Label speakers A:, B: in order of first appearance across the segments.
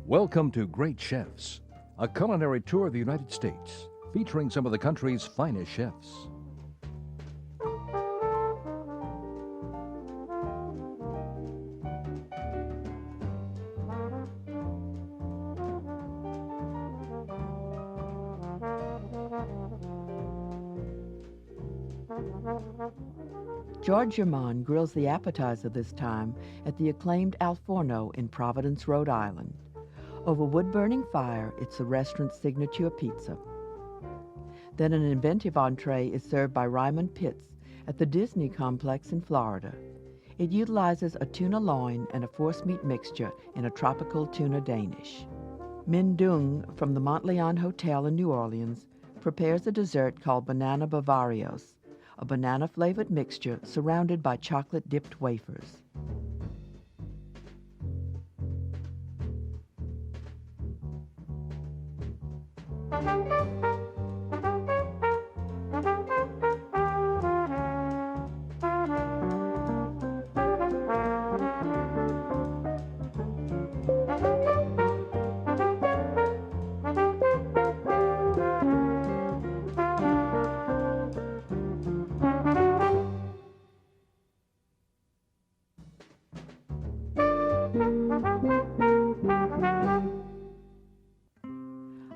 A: Welcome to Great Chefs, a culinary tour of the United States, featuring some of the country's finest chefs.
B: George Germain grills the appetizer this time at the acclaimed Al Forno in Providence, Rhode Island. Over wood-burning fire, it's the restaurant's signature pizza. Then an inventive entree is served by Ryman Pitts at the Disney complex in Florida. It utilizes a tuna loin and a force meat mixture in a tropical tuna Danish. Min Dung from the Montleon Hotel in New Orleans prepares a dessert called banana bavarios, a banana-flavored mixture surrounded by chocolate-dipped wafers.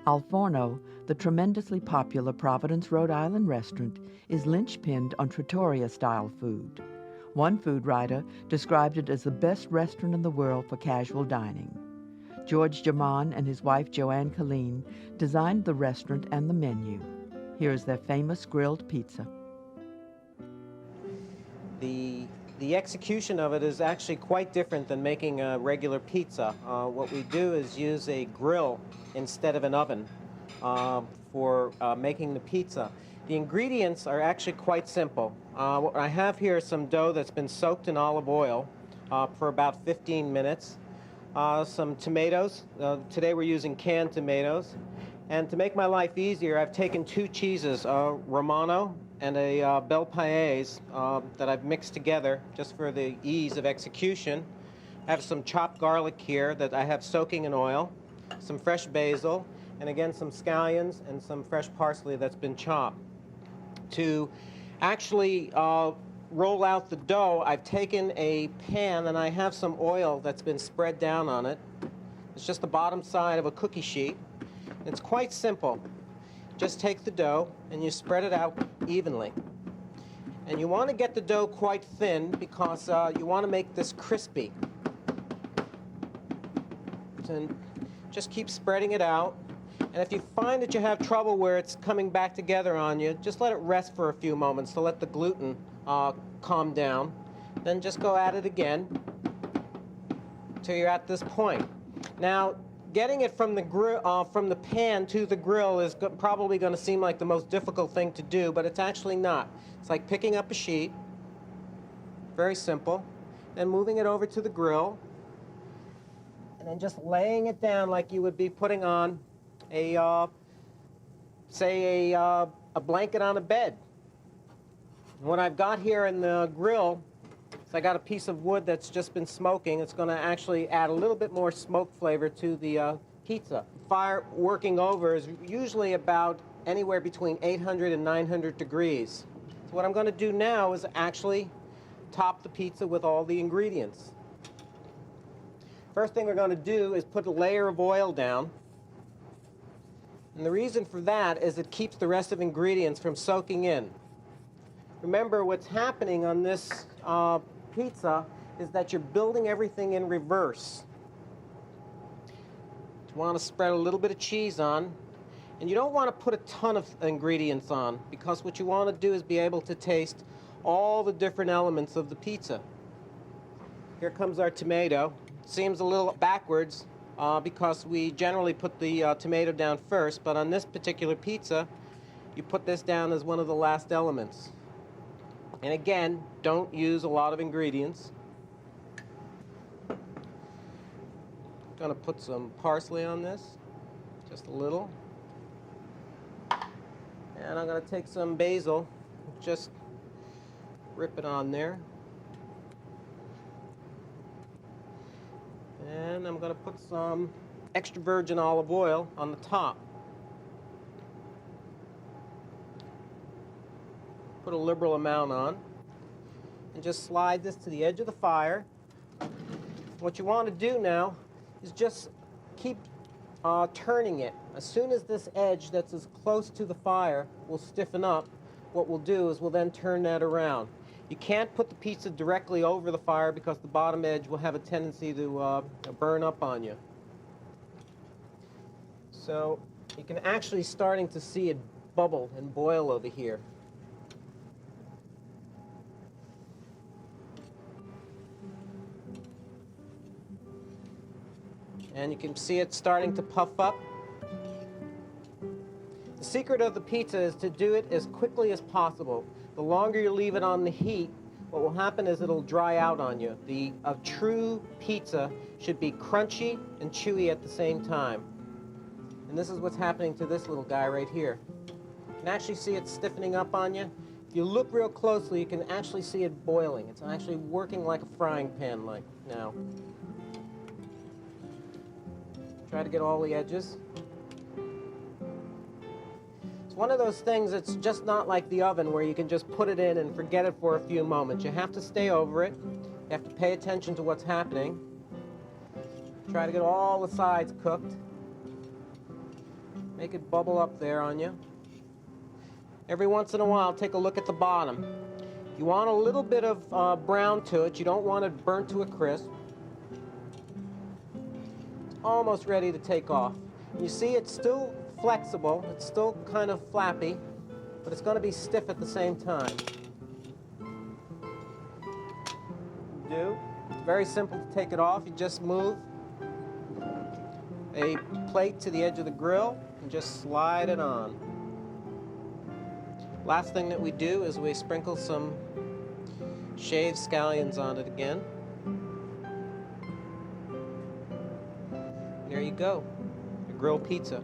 B: Al Forno, the tremendously popular Providence, Rhode Island restaurant, is linchpinned on trattoria-style food. One food writer described it as the best restaurant in the world for casual dining. George Germain and his wife Joanne Colleen designed the restaurant and the menu. Here is their famous grilled pizza.
C: The execution of it is actually quite different than making a regular pizza. What we do is use a grill instead of an oven for making the pizza. The ingredients are actually quite simple. What I have here is some dough that's been soaked in olive oil for about 15 minutes. Some tomatoes. Today we're using canned tomatoes. And to make my life easier, I've taken two cheeses, Romano and a Bel Paese that I've mixed together just for the ease of execution. I have some chopped garlic here that I have soaking in oil, some fresh basil, and again some scallions and some fresh parsley that's been chopped. To actually roll out the dough, I've taken a pan and I have some oil that's been spread down on it. It's just the bottom side of a cookie sheet. It's quite simple. Just take the dough and you spread it out evenly. And you want to get the dough quite thin because you want to make this crispy. And just keep spreading it out. And if you find that you have trouble where it's coming back together on you, just let it rest for a few moments to let the gluten calm down. Then just go at it again till you're at this point. Now, getting it from the pan to the grill is probably going to seem like the most difficult thing to do, but it's actually not. It's like picking up a sheet, very simple, then moving it over to the grill, and then just laying it down like you would be putting on a, say, a blanket on a bed. And what I've got here in the grill is I got a piece of wood that's just been smoking. It's going to actually add a little bit more smoke flavor to the pizza. Fire working over is usually about anywhere between 800 and 900 degrees. So what I'm going to do now is actually top the pizza with all the ingredients. First thing we're going to do is put a layer of oil down. And the reason for that is it keeps the rest of the ingredients from soaking in. Remember, what's happening on this pizza is that you're building everything in reverse. You want to spread a little bit of cheese on, and you don't want to put a ton of ingredients on, because what you want to do is be able to taste all the different elements of the pizza. Here comes our tomato. Seems a little backwards because we generally put the tomato down first, but on this particular pizza, you put this down as one of the last elements. And again, don't use a lot of ingredients. Going to put some parsley on this, just a little. And I'm going to take some basil, just rip it on there. And I'm going to put some extra virgin olive oil on the top. Put a liberal amount on. And just slide this to the edge of the fire. What you want to do now is just keep turning it. As soon as this edge that's as close to the fire will stiffen up, what we'll do is we'll then turn that around. You can't put the pizza directly over the fire because the bottom edge will have a tendency to burn up on you. So you can actually starting to see it bubble and boil over here. And you can see it starting to puff up. The secret of the pizza is to do it as quickly as possible. The longer you leave it on the heat, what will happen is it'll dry out on you. A true pizza should be crunchy and chewy at the same time. And this is what's happening to this little guy right here. You can actually see it stiffening up on you. If you look real closely, you can actually see it boiling. It's actually working like a frying pan like now. Try to get all the edges. It's one of those things that's just not like the oven where you can just put it in and forget it for a few moments. You have to stay over it. You have to pay attention to what's happening. Try to get all the sides cooked. Make it bubble up there on you. Every once in a while, take a look at the bottom. You want a little bit of brown to it. You don't want it burnt to a crisp. Almost ready to take off. You see it's still flexible, it's still kind of flappy, but it's going to be stiff at the same time. It's very simple to take it off. You just move a plate to the edge of the grill and just slide it on. Last thing that we do is we sprinkle some shaved scallions on it again. There you go, a grilled pizza.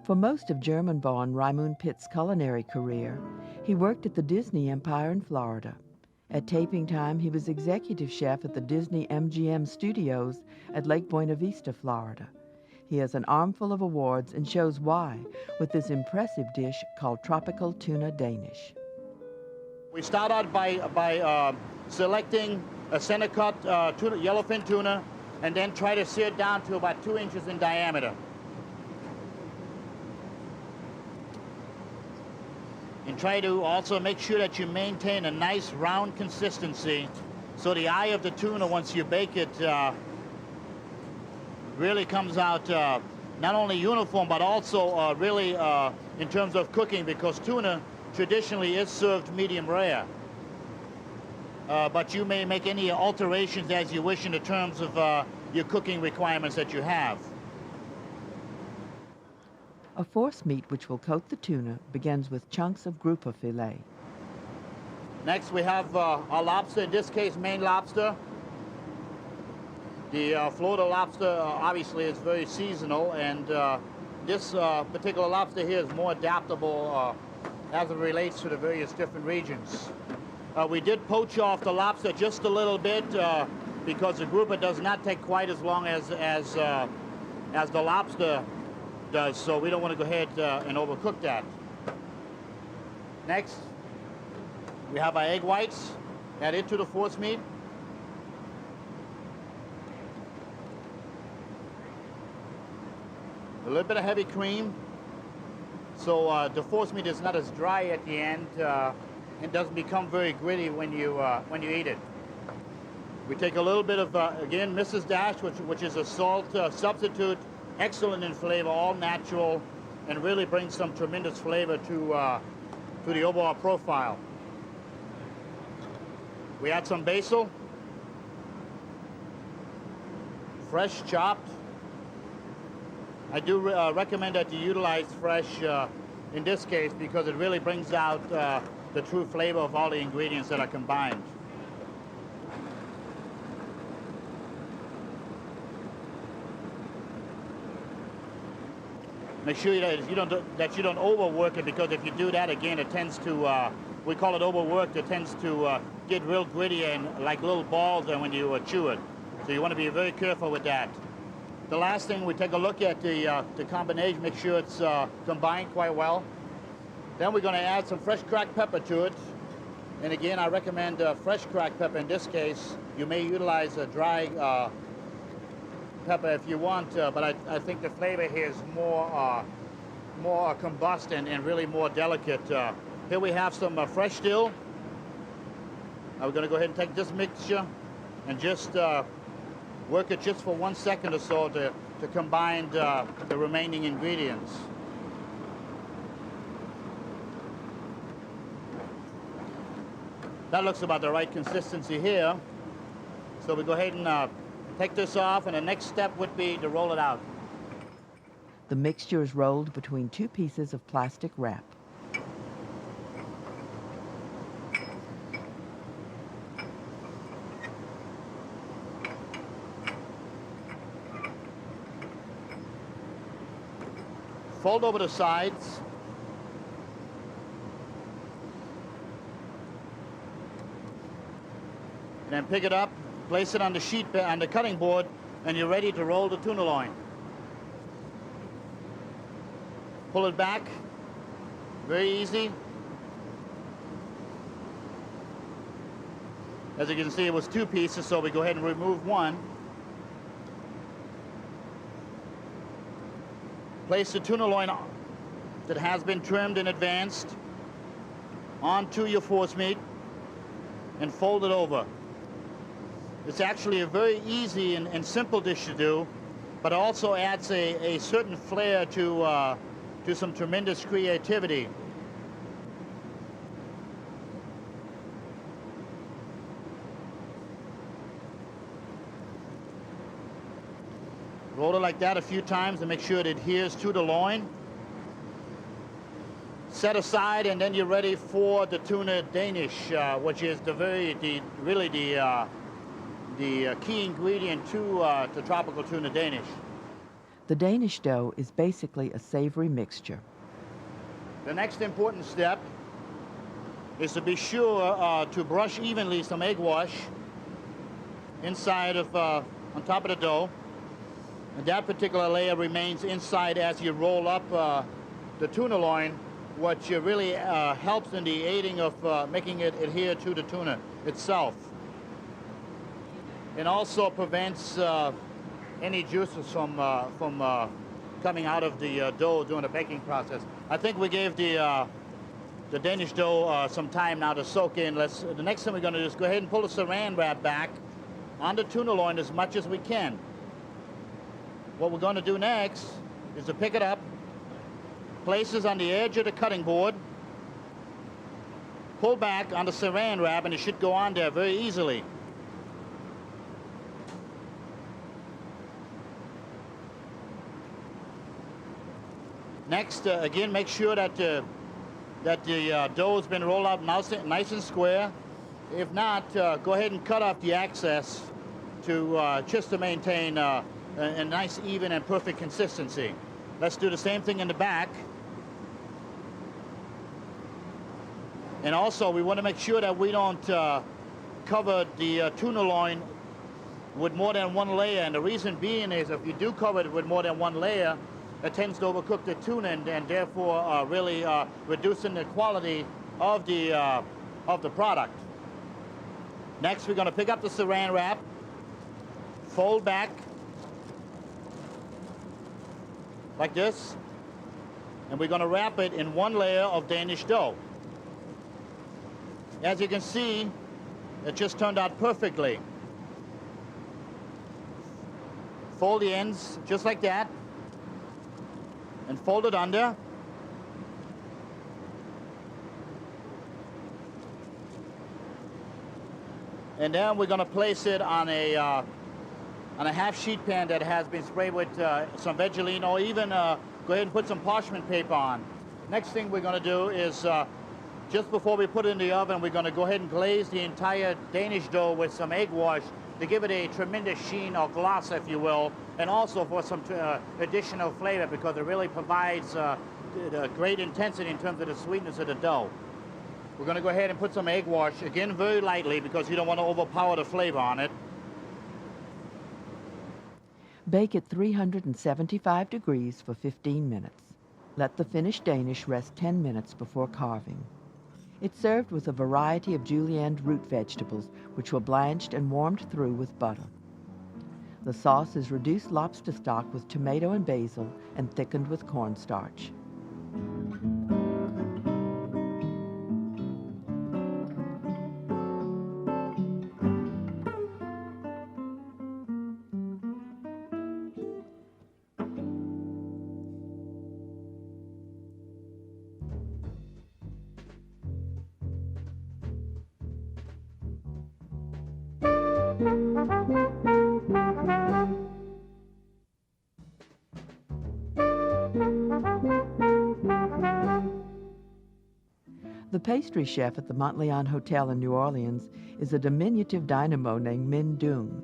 B: For most of German-born Raimund Pitt's culinary career, he worked at the Disney Empire in Florida. At taping time, he was executive chef at the Disney MGM studios at Lake Buena Vista, Florida. He has an armful of awards and shows why with this impressive dish called Tropical Tuna Danish.
D: We start out by selecting a center-cut yellowfin tuna and then try to sear it down to about 2 inches in diameter. And try to also make sure that you maintain a nice round consistency so the eye of the tuna, once you bake it, really comes out not only uniform but also really in terms of cooking, because tuna traditionally is served medium rare. But you may make any alterations as you wish in the terms of your cooking requirements that you have.
B: A force meat which will coat the tuna begins with chunks of grouper filet.
D: Next we have our lobster, in this case Maine lobster. The Florida lobster obviously is very seasonal, and this particular lobster here is more adaptable as it relates to the various different regions. We did poach off the lobster just a little bit because the grouper does not take quite as long as the lobster does, so we don't want to go ahead and overcook that. Next, we have our egg whites. Add it to the force meat. A little bit of heavy cream, so the force meat is not as dry at the end and doesn't become very gritty when you eat it. We take a little bit of again Mrs. Dash, which is a salt substitute. Excellent in flavor, all natural, and really brings some tremendous flavor to the overall profile. We add some basil, fresh chopped, I do recommend that you utilize fresh in this case because it really brings out the true flavor of all the ingredients that are combined. Make sure that you don't overwork it, because if you do that again, it tends to, we call it overworked, it tends to get real gritty and like little balls when you chew it. So you want to be very careful with that. The last thing, we take a look at the combination, make sure it's combined quite well. Then we're going to add some fresh cracked pepper to it. And again, I recommend fresh cracked pepper in this case. You may utilize a dry pepper if you want, but I think the flavor here is more combust and really more delicate. Here we have some fresh dill. Now we're going to go ahead and take this mixture and just work it just for 1 second or so to combine the remaining ingredients. That looks about the right consistency here. So we go ahead and take this off, and the next step would be to roll it out.
B: The mixture is rolled between 2 pieces of plastic wrap.
D: Fold over the sides. And then pick it up, place it on the sheet, on the cutting board, and you're ready to roll the tuna loin. Pull it back, very easy. As you can see, it was 2 pieces, so we go ahead and remove one. Place the tuna loin that has been trimmed in advance onto your force meat and fold it over. It's actually a very easy and simple dish to do, but also adds a certain flair to some tremendous creativity. Roll it like that a few times to make sure it adheres to the loin. Set aside, and then you're ready for the tuna Danish, which is really the key ingredient to tropical tuna Danish.
B: The Danish dough is basically a savory mixture.
D: The next important step is to be sure to brush evenly some egg wash inside of, on top of the dough. And that particular layer remains inside as you roll up the tuna loin, which really helps in the aiding of making it adhere to the tuna itself. And also prevents any juices from coming out of the dough during the baking process. I think we gave the Danish dough some time now to soak in. The next thing we're going to do is go ahead and pull the saran wrap back on the tuna loin as much as we can. What we're going to do next is to pick it up, place it on the edge of the cutting board, pull back on the saran wrap, and it should go on there very easily. Next, again, make sure that the dough has been rolled up nice and square. If not, go ahead and cut off the excess just to maintain a nice, even, and perfect consistency. Let's do the same thing in the back. And also, we want to make sure that we don't cover the tuna loin with more than 1 layer. And the reason being is if you do cover it with more than 1 layer, it tends to overcook the tuna and therefore really reducing the quality of the product. Next, we're going to pick up the saran wrap, fold back like this, and we're going to wrap it in 1 layer of Danish dough. As you can see, it just turned out perfectly. Fold the ends just like that, and fold it under. And then we're going to place it on a on a half sheet pan that has been sprayed with some Vaseline, or even go ahead and put some parchment paper on. Next thing we're going to do is just before we put it in the oven, we're going to go ahead and glaze the entire Danish dough with some egg wash to give it a tremendous sheen or gloss, if you will, and also for some additional flavor, because it really provides great intensity in terms of the sweetness of the dough. We're going to go ahead and put some egg wash, again very lightly, because you don't want to overpower the flavor on it.
B: Bake at 375 degrees for 15 minutes. Let the finished Danish rest 10 minutes before carving. It's served with a variety of julienne root vegetables, which were blanched and warmed through with butter. The sauce is reduced lobster stock with tomato and basil and thickened with cornstarch. The pastry chef at the Montleon Hotel in New Orleans is a diminutive dynamo named Minh Dung.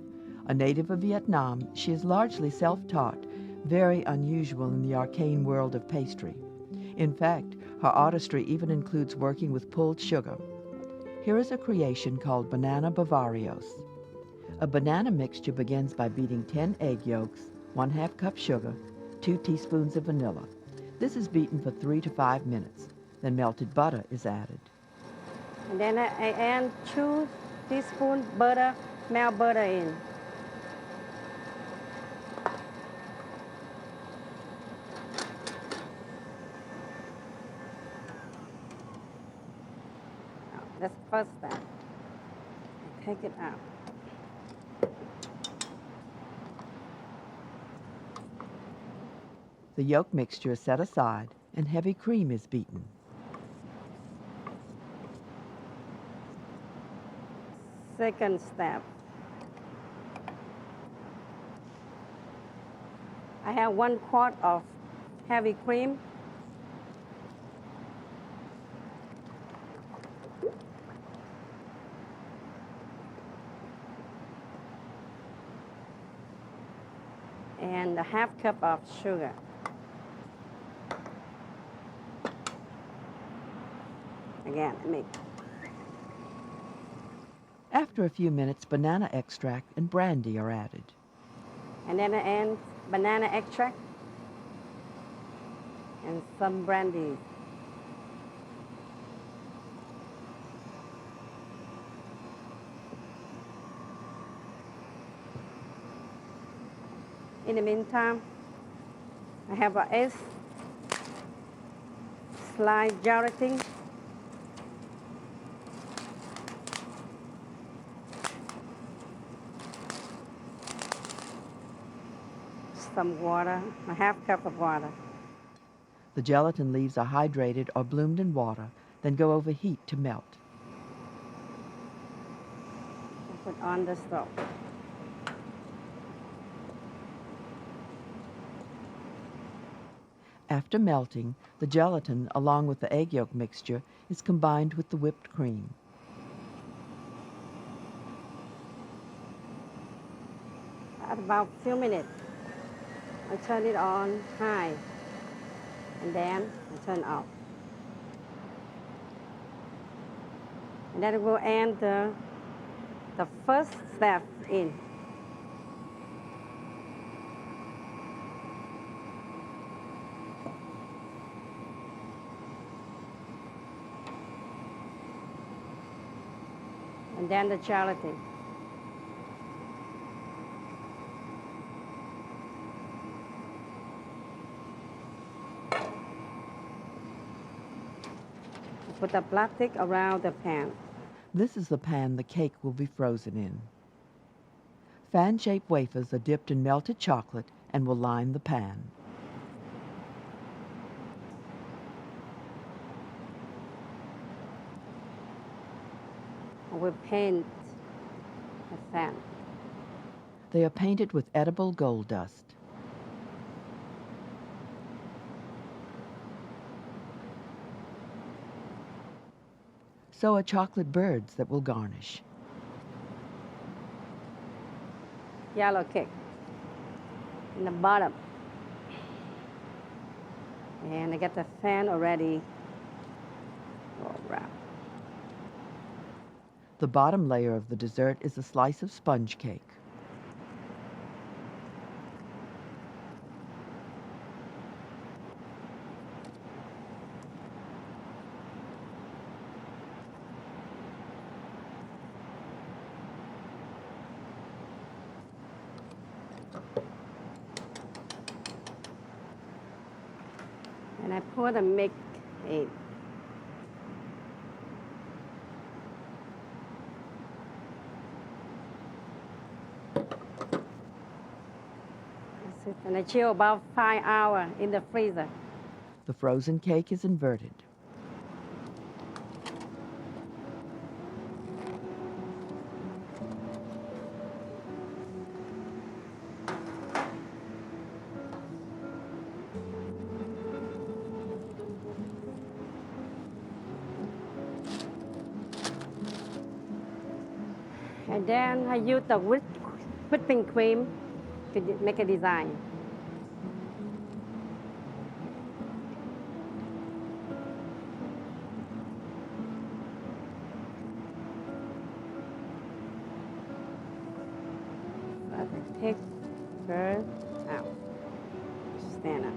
B: A native of Vietnam, she is largely self-taught, very unusual in the arcane world of pastry. In fact, her artistry even includes working with pulled sugar. Here is a creation called Banana Bavarios. A banana mixture begins by beating 10 egg yolks, 1/2 cup sugar, 2 teaspoons of vanilla. This is beaten for 3 to 5 minutes. Then melted butter is added.
E: And then I add 2 teaspoons butter, melt butter in. That's the first step. Take it out.
B: The yolk mixture is set aside and heavy cream is beaten.
E: Second step. I have 1 quart of heavy cream. And a 1/2 cup of sugar. Again, mix.
B: After a few minutes, banana extract and brandy are added.
E: And then I add banana extract and some brandy. In the meantime, I have an egg, sliced gelatin, some water, a 1/2 cup of water.
B: The gelatin leaves are hydrated or bloomed in water, then go over heat to melt.
E: Put on the stove.
B: After melting, the gelatin, along with the egg yolk mixture, is combined with the whipped cream.
E: At about a few minutes, I turn it on high, and then I turn off. And then we'll add the first step in. And then the gelatin. Put the plastic around the pan.
B: This is the pan the cake will be frozen in. Fan-shaped wafers are dipped in melted chocolate and will line the pan.
E: We'll paint the fan.
B: They are painted with edible gold dust. So are chocolate birds that will garnish.
E: Yellow cake in the bottom. And I got the fan already all wrapped.
B: The bottom layer of the dessert is a slice of sponge cake.
E: And I pour the milk in. That's it. And I chill about 5 hours in the freezer.
B: The frozen cake is inverted.
E: And then I use the whipping cream to make a design. So I take first out, stand up.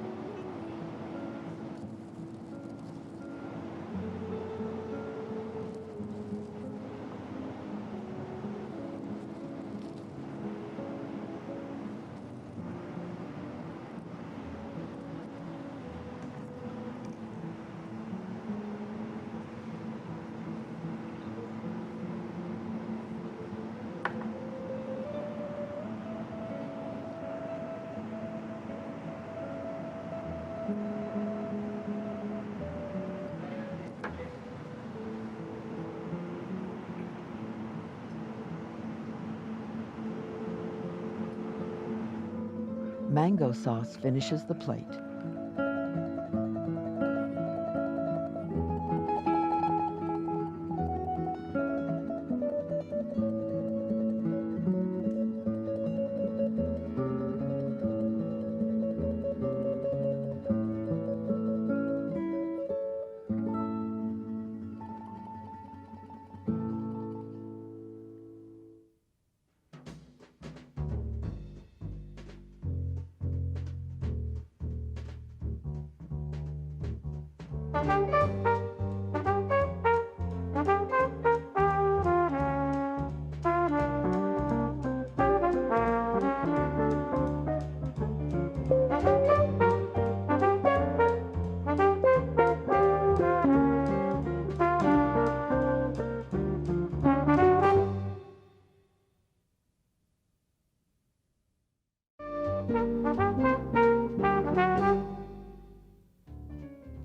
B: Mango sauce finishes the plate.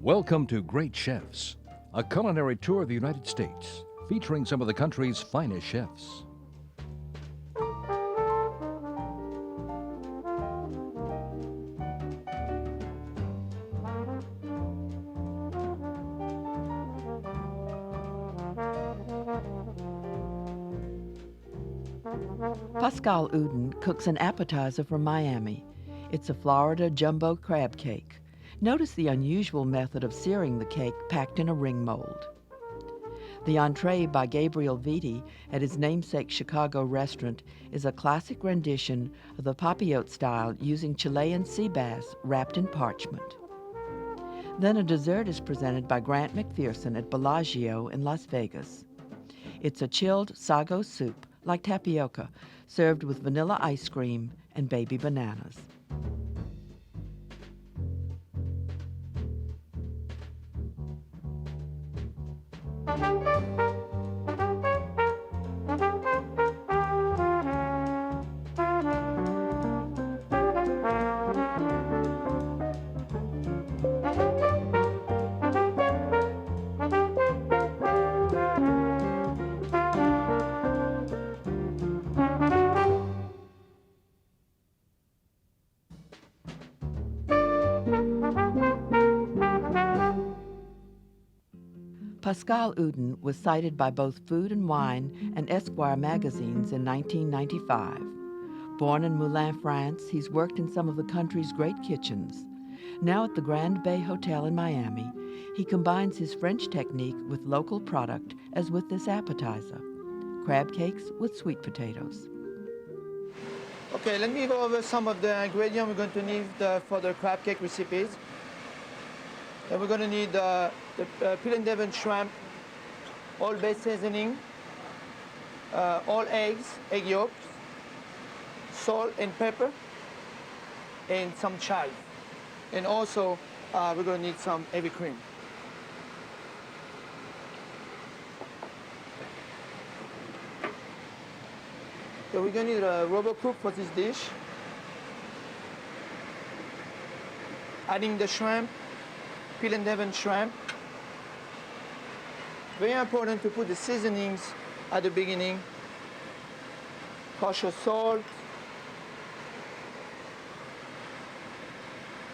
A: Welcome to Great Chefs, a culinary tour of the United States, featuring some of the country's finest chefs.
B: Pascal Uden cooks an appetizer from Miami. It's a Florida jumbo crab cake. Notice the unusual method of searing the cake packed in a ring mold. The entree by Gabriel Vitti at his namesake Chicago restaurant is a classic rendition of the papillote style using Chilean sea bass wrapped in parchment. Then a dessert is presented by Grant McPherson at Bellagio in Las Vegas. It's a chilled sago soup, like tapioca, served with vanilla ice cream and baby bananas. Pascal Oudin was cited by both Food and Wine and Esquire magazines in 1995. Born in Moulins, France, he's worked in some of the country's great kitchens. Now at the Grand Bay Hotel in Miami, he combines his French technique with local product, as with this appetizer, crab cakes with sweet potatoes.
F: Okay, let me go over some of the ingredients we're going to need for the crab cake recipes. And we're going to need the peel and Devon shrimp, all bay seasoning, all eggs, egg yolks, salt and pepper, and some chive. And also, we're going to need some heavy cream. So we're going to need a rubber cook for this dish. Adding the shrimp, peel and Devon shrimp. Very important to put the seasonings at the beginning. Kosher salt,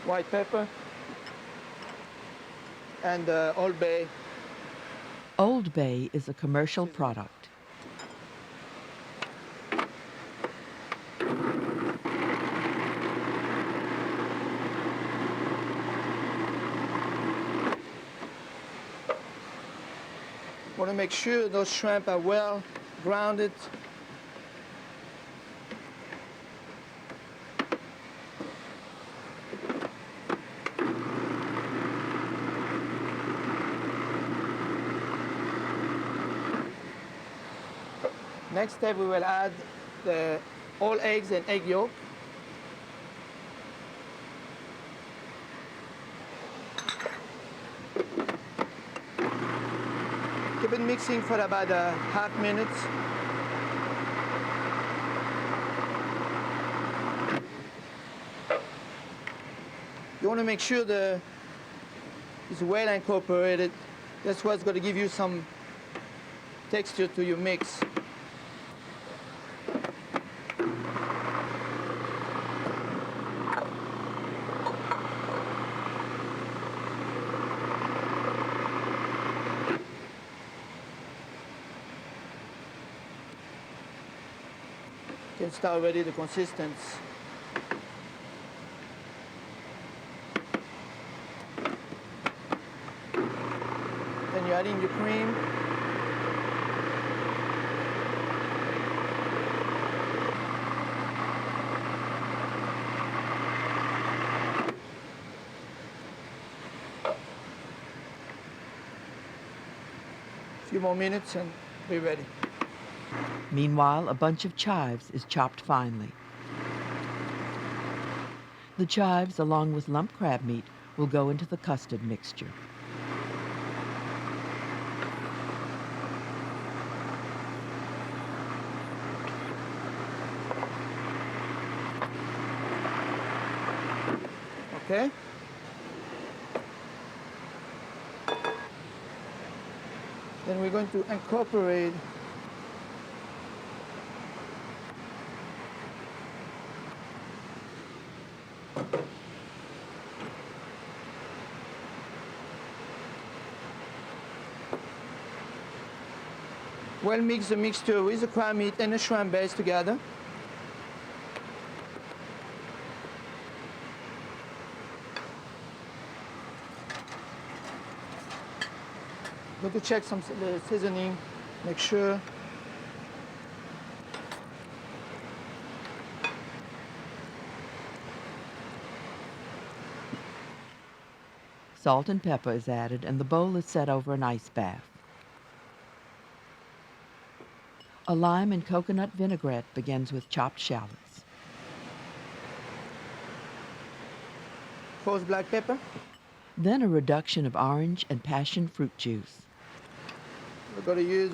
F: white pepper, and Old Bay.
B: Old Bay is a commercial product.
F: Want to make sure those shrimp are well grounded. Next step, we will add the all eggs and egg yolk. Keep it mixing for about a half minute. You want to make sure it's well incorporated. That's what's going to give you some texture to your mix. You can start already the consistency. Then you're adding your cream. A few more minutes and be ready.
B: Meanwhile, a bunch of chives is chopped finely. The chives, along with lump crab meat, will go into the custard mixture.
F: Okay? Then we're going to incorporate well mix the mixture with the crab meat and the shrimp base together. Going to check the seasoning, make sure.
B: Salt and pepper is added and the bowl is set over an ice bath. A lime and coconut vinaigrette begins with chopped shallots.
F: Coarse black pepper.
B: Then a reduction of orange and passion fruit juice.
F: We're going to use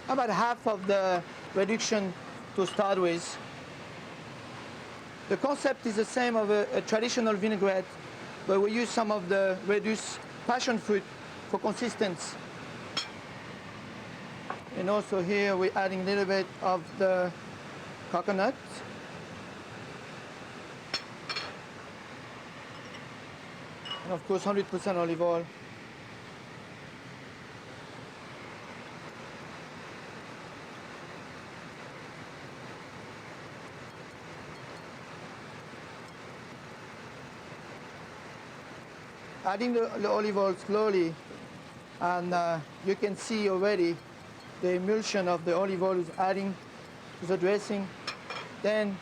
F: about half of the reduction to start with. The concept is the same of a traditional vinaigrette, but we use some of the reduced passion fruit for consistency. And also here we're adding a little bit of the coconut. And of course 100% olive oil. adding the olive oil slowly, and you can see already the emulsion of the olive oil is adding to the dressing. Then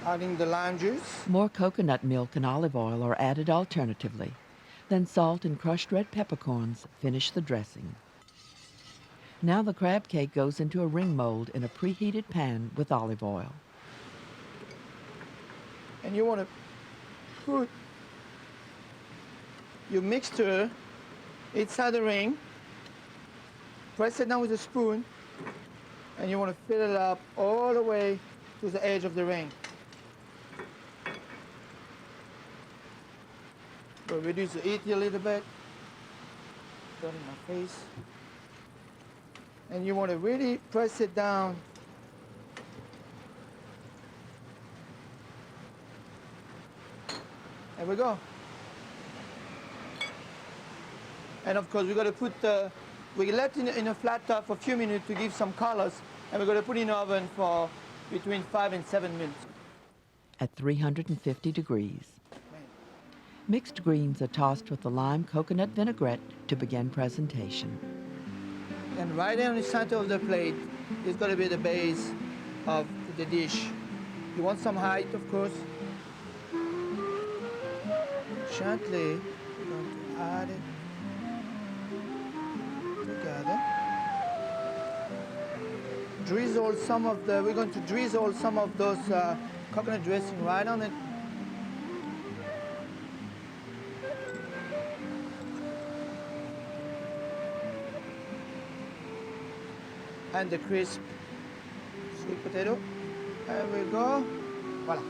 F: adding the lime juice.
B: More coconut milk and olive oil are added alternatively. Then salt and crushed red peppercorns finish the dressing. Now the crab cake goes into a ring mold in a preheated pan with olive oil.
F: And you want to put your mixture inside the ring, press it down with a spoon, and you want to fill it up all the way to the edge of the ring. We'll reduce the heat a little bit. Put it in my face. And you want to really press it down. There we go. And of course, we're going to put we left in a flat top for a few minutes to give some colors, and we're going to put it in the oven for between 5 and 7 minutes.
B: At 350 degrees. Mixed greens are tossed with the lime coconut vinaigrette to begin presentation.
F: And right there in the center of the plate is going to be the base of the dish. You want some height, of course. Gently, we're going to add it together. We're going to drizzle some of those coconut dressing right on it. And the crisp sweet potato. There we go. Voila.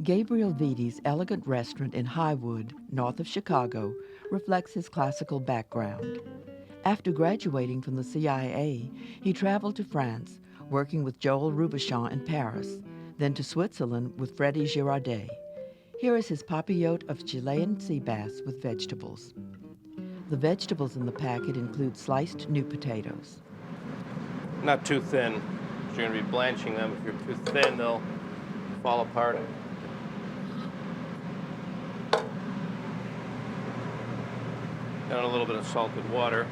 B: Gabriel Vidi's elegant restaurant in Highwood, north of Chicago, reflects his classical background. After graduating from the CIA, he traveled to France, working with Joel Robuchon in Paris, then to Switzerland with Freddy Girardet. Here is his papillote of Chilean sea bass with vegetables. The vegetables in the packet include sliced new potatoes.
G: Not too thin. You're going to be blanching them. If you're too thin, they'll fall apart. Add a little bit of salted water.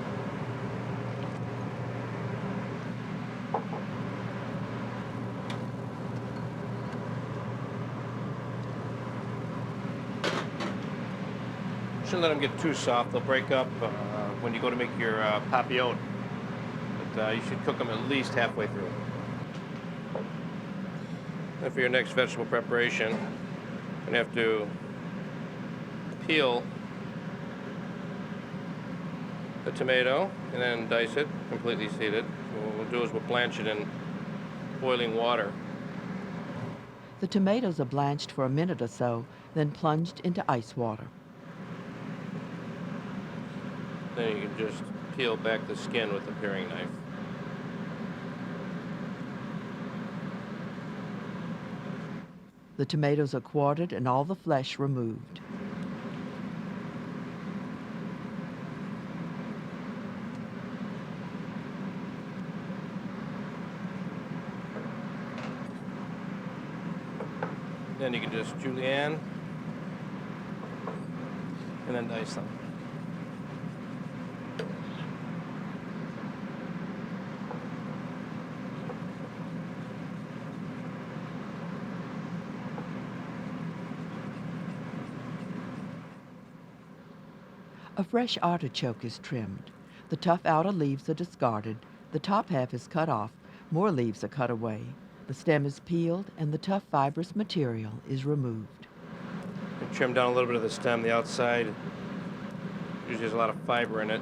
G: Shouldn't let them get too soft. They'll break up when you go to make your papillote. But you should cook them at least halfway through. And for your next vegetable preparation, you're going to have to peel the tomato and then dice it, completely seed it. What we'll do is we'll blanch it in boiling water.
B: The tomatoes are blanched for a minute or so, then plunged into ice water.
G: Then you can just peel back the skin with a paring knife.
B: The tomatoes are quartered and all the flesh removed.
G: Then you can just julienne and then dice them.
B: A fresh artichoke is trimmed. The tough outer leaves are discarded, the top half is cut off, more leaves are cut away. The stem is peeled and the tough fibrous material is removed.
G: You trim down a little bit of the stem, the outside. Usually there's a lot of fiber in it.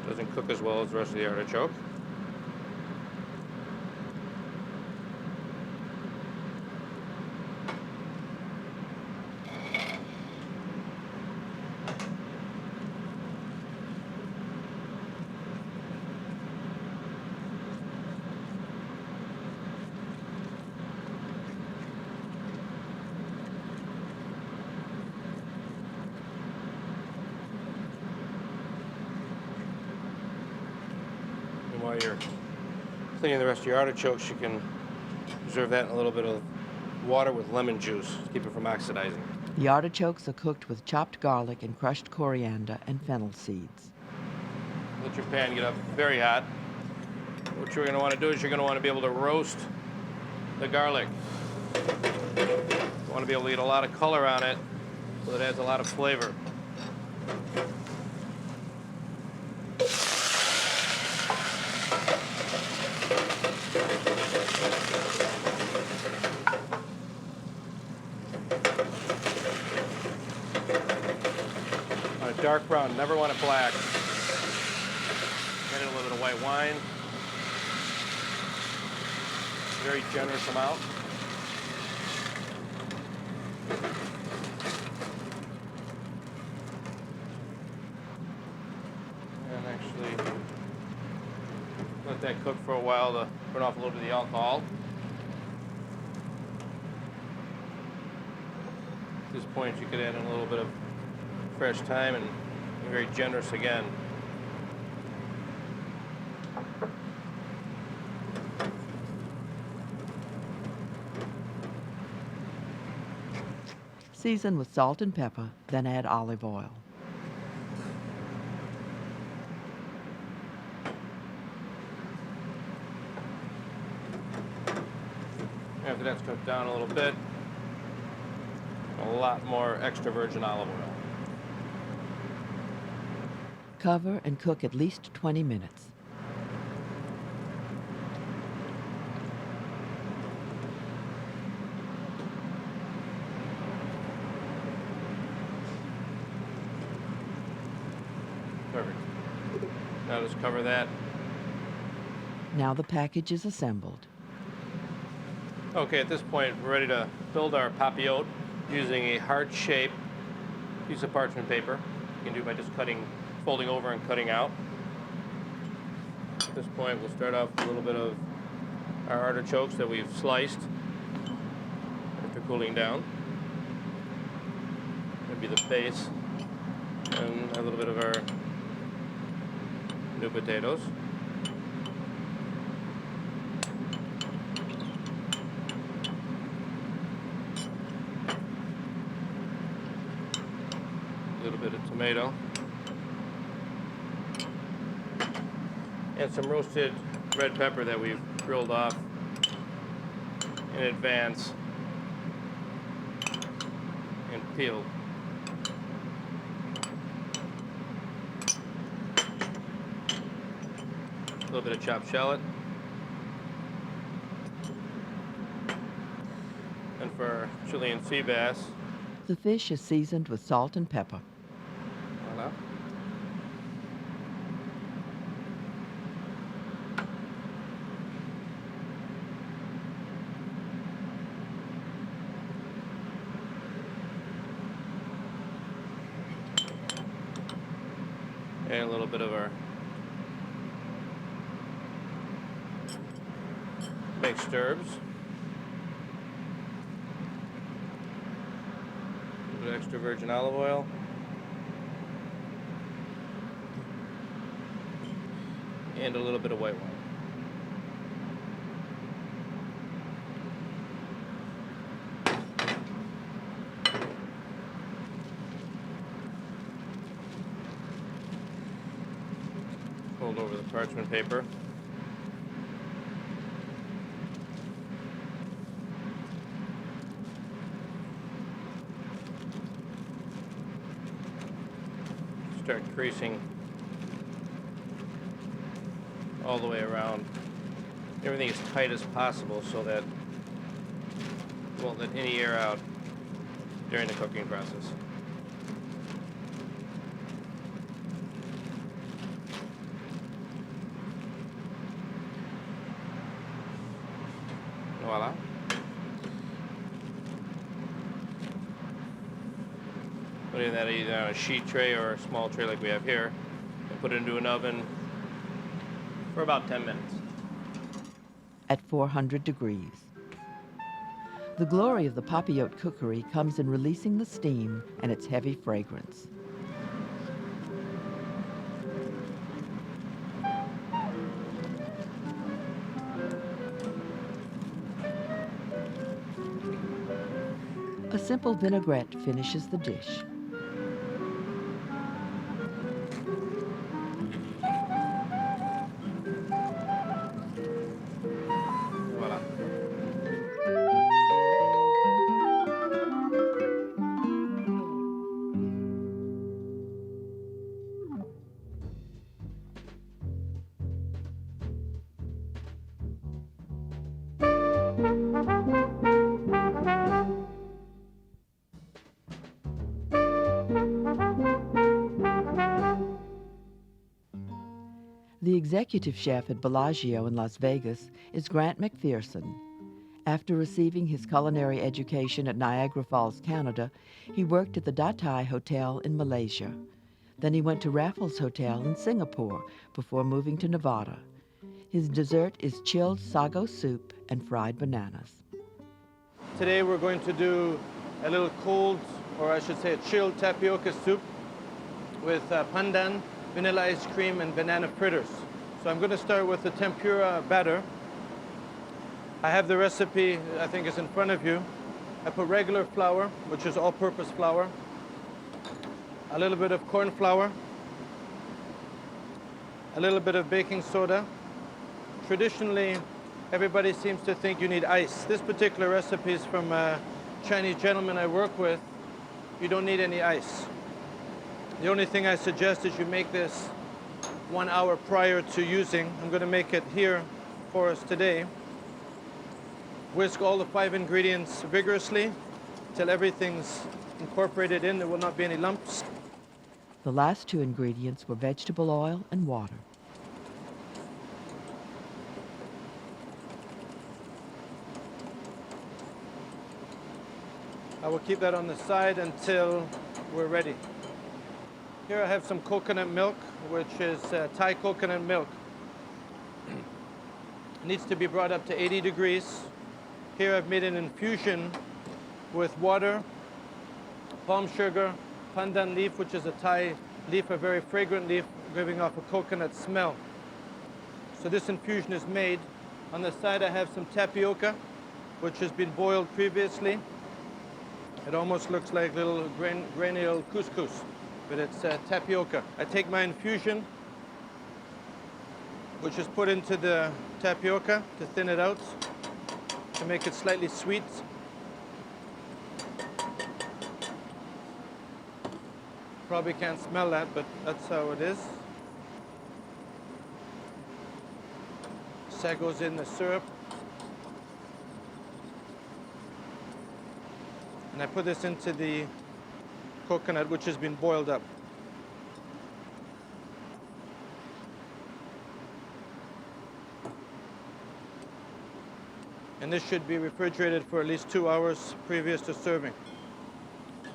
G: Doesn't cook as well as the rest of the artichoke. while you're cleaning the rest of your artichokes, you can preserve that in a little bit of water with lemon juice to keep it from oxidizing.
B: The artichokes are cooked with chopped garlic and crushed coriander and fennel seeds.
G: Let your pan get up very hot. What you're going to want to do is you're going to want to be able to roast the garlic. You want to be able to get a lot of color on it so it adds a lot of flavor. Dark brown, never want it black. Add in a little bit of white wine. Very generous amount. And actually let that cook for a while to burn off a little bit of the alcohol. At this point you could add in a little bit of fresh thyme and be very generous again.
B: Season with salt and pepper, then add olive oil.
G: After that's cooked down a little bit, a lot more extra virgin olive oil.
B: Cover and cook at least 20 minutes.
G: Perfect. Now just cover that.
B: Now the package is assembled.
G: Okay, at this point, we're ready to build our papillote using a heart-shaped piece of parchment paper. You can do by just folding over and cutting out. At this point, we'll start off with a little bit of our artichokes that we've sliced after cooling down. That'll be the base. And a little bit of our new potatoes. A little bit of tomato. And some roasted red pepper that we've grilled off in advance and peeled. A little bit of chopped shallot. And for our Chilean sea bass,
B: The fish is seasoned with salt and pepper.
G: voila. And a little bit of our mixed herbs. A little bit of extra virgin olive oil. And a little bit of white wine. Fold over the parchment paper. Start creasing all the way around. Everything as tight as possible so that it won't let any air out during the cooking process. Voila. Putting that either on a sheet tray or a small tray like we have here, and put it into an oven for about 10 minutes.
B: At 400 degrees. The glory of the papillote cookery comes in releasing the steam and its heavy fragrance. simple vinaigrette finishes the dish.
G: Voila.
B: The executive chef at Bellagio in Las Vegas is Grant McPherson. After receiving his culinary education at Niagara Falls, Canada, he worked at the Datai Hotel in Malaysia. Then he went to Raffles Hotel in Singapore before moving to Nevada. His dessert is chilled sago soup and fried bananas.
F: Today we're going to do a little cold, or I should say a chilled tapioca soup with pandan, vanilla ice cream, and banana fritters. So I'm going to start with the tempura batter. I have the recipe, I think it's in front of you. I put regular flour, which is all-purpose flour, a little bit of corn flour, a little bit of baking soda. Traditionally, everybody seems to think you need ice. This particular recipe is from a Chinese gentleman I work with. You don't need any ice. The only thing I suggest is you make this 1 hour prior to using. I'm going to make it here for us today. Whisk all the 5 ingredients vigorously till everything's incorporated in. There will not be any lumps.
B: The last 2 ingredients were vegetable oil and water.
F: I will keep that on the side until we're ready. Here I have some coconut milk, which is Thai coconut milk. It needs to be brought up to 80 degrees. Here I've made an infusion with water, palm sugar, pandan leaf, which is a Thai leaf, a very fragrant leaf, giving off a coconut smell. So this infusion is made. On the side I have some tapioca, which has been boiled previously. It almost looks like little granule couscous, but it's tapioca. I take my infusion, which is put into the tapioca to thin it out, to make it slightly sweet. Probably can't smell that, but that's how it is. So that goes in the syrup. And I put this into the coconut, which has been boiled up. And this should be refrigerated for at least 2 hours previous to serving.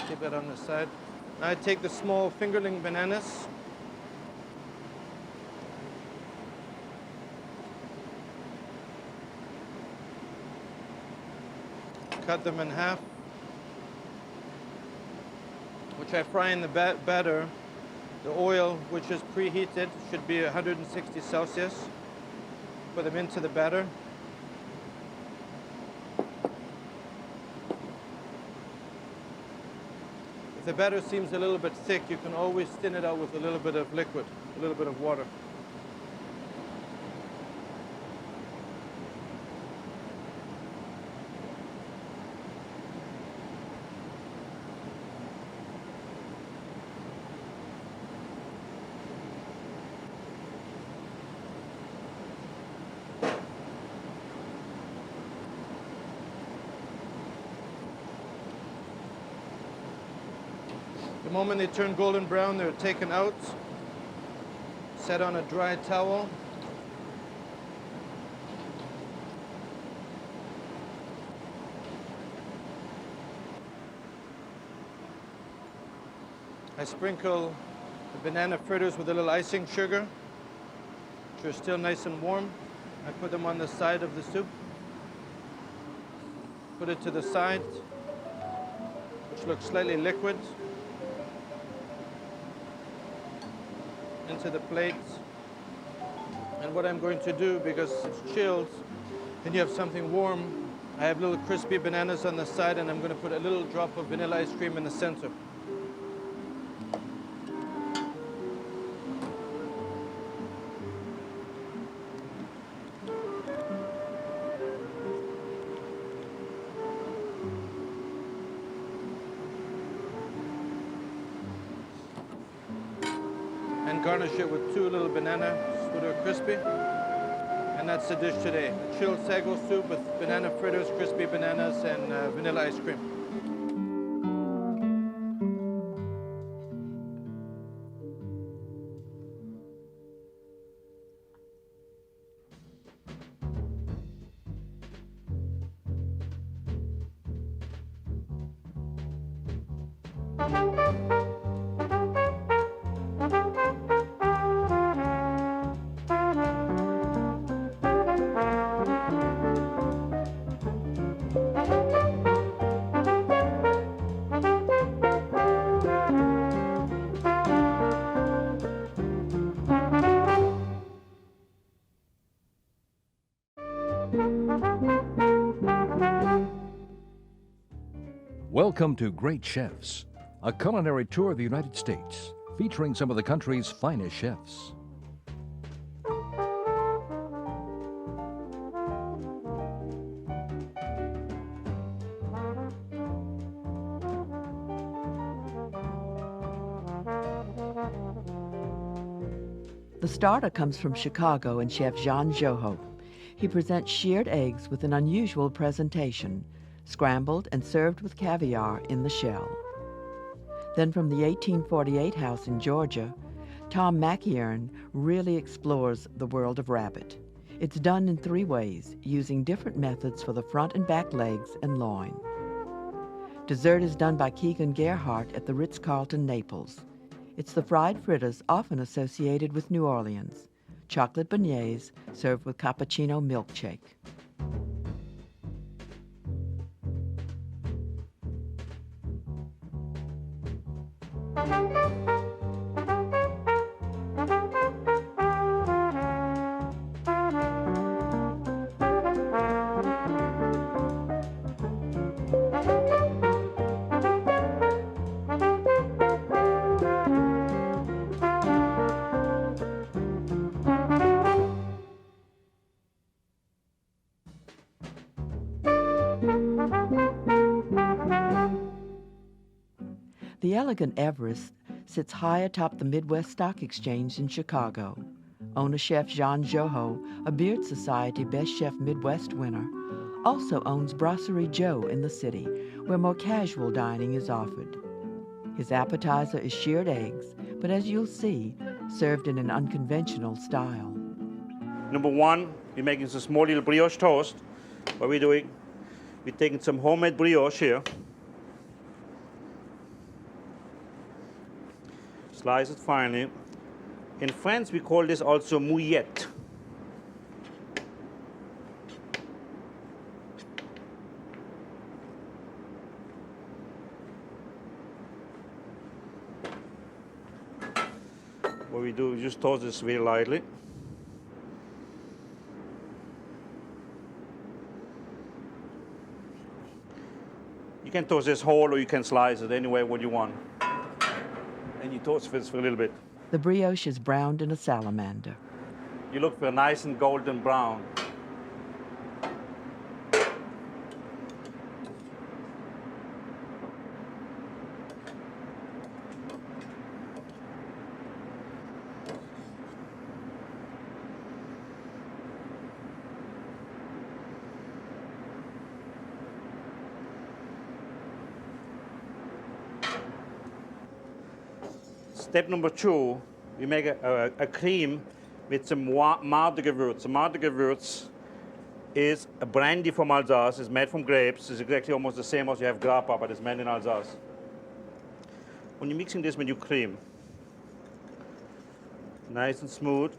F: Keep that on the side. Now I take the small fingerling bananas. Cut them in half, which I fry in the batter. The oil, which is preheated, should be 160 Celsius. Put them into the batter. If the batter seems a little bit thick, you can always thin it out with a little bit of liquid, a little bit of water. The moment they turn golden brown, they're taken out, set on a dry towel. I sprinkle the banana fritters with a little icing sugar, which are still nice and warm. I put them on the side of the soup. Put it to the side, which looks slightly liquid. Into the plate. And what I'm going to do, because it's chilled and you have something warm I have little crispy bananas on the side, and I'm going to put a little drop of vanilla ice cream in the center. And garnish it with 2 little bananas so they're crispy. And that's the dish today. A chilled sago soup with banana fritters, crispy bananas, and vanilla ice cream.
A: Welcome to Great Chefs, a culinary tour of the United States, featuring some of the country's finest chefs.
B: The starter comes from Chicago and Chef Jean Joho. He presents shirred eggs with an unusual presentation, scrambled and served with caviar in the shell. Then from the 1848 house in Georgia, Tom McIern really explores the world of rabbit. It's done in 3 ways, using different methods for the front and back legs and loin. Dessert is done by Keegan Gerhardt at the Ritz-Carlton, Naples. It's the fried fritters often associated with New Orleans, chocolate beignets served with cappuccino milkshake. The elegant Everest sits high atop the Midwest Stock Exchange in Chicago. Owner Chef Jean Joho, a Beard Society Best Chef Midwest winner, also owns Brasserie Joe in the city, where more casual dining is offered. His appetizer is shirred eggs, but as you'll see, served in an unconventional style.
D: Number 1, we're making some small little brioche toast. What we're doing, we're taking some homemade brioche here. Slice it finely. In France, we call this also mouillette. What we do, we just toast this very lightly. You can toast this whole, or you can slice it any way what you want. And you toast this for a little bit.
B: The brioche is browned in a salamander.
D: You look for nice and golden brown. Step number 2, we make a cream with some Marde-Gewürz. Marde-Gewürz is a brandy from Alsace. It's made from grapes. It's exactly almost the same as you have grappa, but it's made in Alsace. When you're mixing this with your cream, nice and smooth,